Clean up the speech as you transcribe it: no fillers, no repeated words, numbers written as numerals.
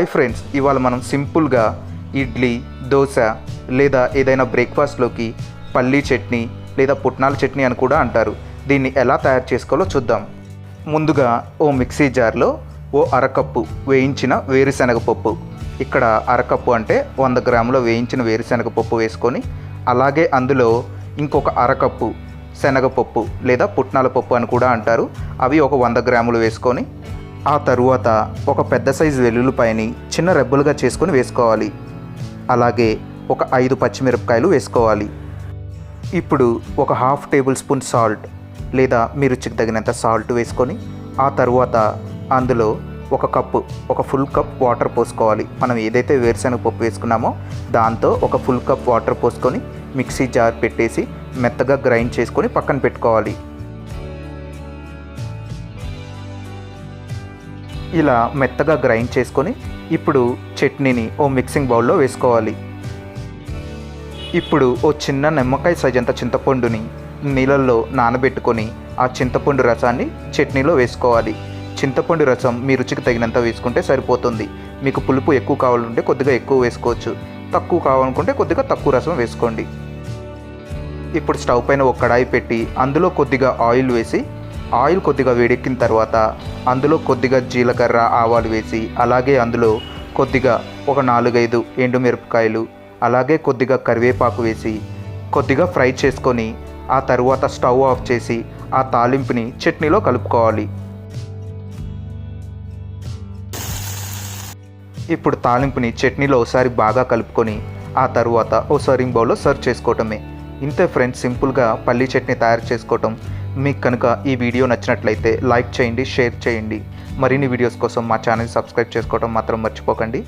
Hi friends, ఇవాళ మనం సింపుల్గా ఇడ్లీ, దోశ లేదా ఏదైనా బ్రేక్ఫాస్ట్లోకి పల్లీ చట్నీ లేదా పుట్నాల చట్నీ అని కూడా అంటారు. దీన్ని ఎలా తయారు చేసుకోవాలో చూద్దాం. ముందుగా ఓ మిక్సీ జార్లో ఓ అరకప్పు వేయించిన వేరుశనగపప్పు, ఇక్కడ అరకప్పు అంటే 100 గ్రాముల వేయించిన వేరుశనగపప్పు వేసుకొని, అలాగే అందులో ఇంకొక అరకప్పు శనగపప్పు లేదా పుట్నాల పప్పు అని కూడా అంటారు, అవి ఒక 100 గ్రాములు వేసుకొని, ఆ తరువాత ఒక పెద్ద సైజు వెల్లుల్లిపాయని చిన్న రెబ్బలుగా చేసుకొని వేసుకోవాలి. అలాగే ఒక 5 పచ్చిమిరపకాయలు వేసుకోవాలి. ఇప్పుడు ఒక 1/2 టేబుల్ స్పూన్ సాల్ట్ లేదా మీ రుచికి తగినంత సాల్ట్ వేసుకొని, ఆ తరువాత అందులో ఒక ఫుల్ కప్ వాటర్ పోసుకోవాలి. మనం ఏదైతే వేరుశనగ పప్పు వేసుకున్నామో దాంతో ఒక ఫుల్ కప్ వాటర్ పోసుకొని మిక్సీ జార్ పెట్టేసి మెత్తగా గ్రైండ్ చేసుకొని పక్కన పెట్టుకోవాలి. ఇలా మెత్తగా గ్రైండ్ చేసుకొని ఇప్పుడు చట్నీని ఓ మిక్సింగ్ బౌల్లో వేసుకోవాలి. ఇప్పుడు ఓ చిన్న నిమ్మకాయ సైజంత చింతపండుని నీళ్ళల్లో నానబెట్టుకొని ఆ చింతపండు రసాన్ని చట్నీలో వేసుకోవాలి. చింతపండు రసం మీ రుచికి తగినంత వేసుకుంటే సరిపోతుంది. మీకు పులుపు ఎక్కువ కావాలంటే కొద్దిగా ఎక్కువ వేసుకోవచ్చు, తక్కువ కావాలనుకుంటే కొద్దిగా తక్కువ రసం వేసుకోండి. ఇప్పుడు స్టవ్ పైన ఒక కడాయి పెట్టి అందులో కొద్దిగా ఆయిల్ వేసి, ఆయిల్ కొద్దిగా వేడెక్కిన తర్వాత అందులో కొద్దిగా జీలకర్ర, ఆవాలు వేసి, అలాగే అందులో కొద్దిగా ఒక 4-5 ఎండుమిరపకాయలు, అలాగే కొద్దిగా కరివేపాకు వేసి కొద్దిగా ఫ్రై చేసుకొని, ఆ తరువాత స్టవ్ ఆఫ్ చేసి ఆ తాలింపుని చట్నీలో కలుపుకోవాలి. ఇప్పుడు తాలింపుని చట్నీలో ఒకసారి బాగా కలుపుకొని ఆ తరువాత ఓ సర్వింగ్ బౌల్లో సర్వ్ చేసుకోవటమే. ఇంతే ఫ్రెండ్స్, సింపుల్గా పల్లీ చట్నీ తయారు చేసుకోవటం. మీకు కనుక ఈ వీడియో నచ్చినట్లయితే లైక్ చేయండి, షేర్ చేయండి. మరిన్ని వీడియోస్ కోసం మా ఛానల్ సబ్స్క్రైబ్ చేసుకోవడం మాత్రం మర్చిపోకండి.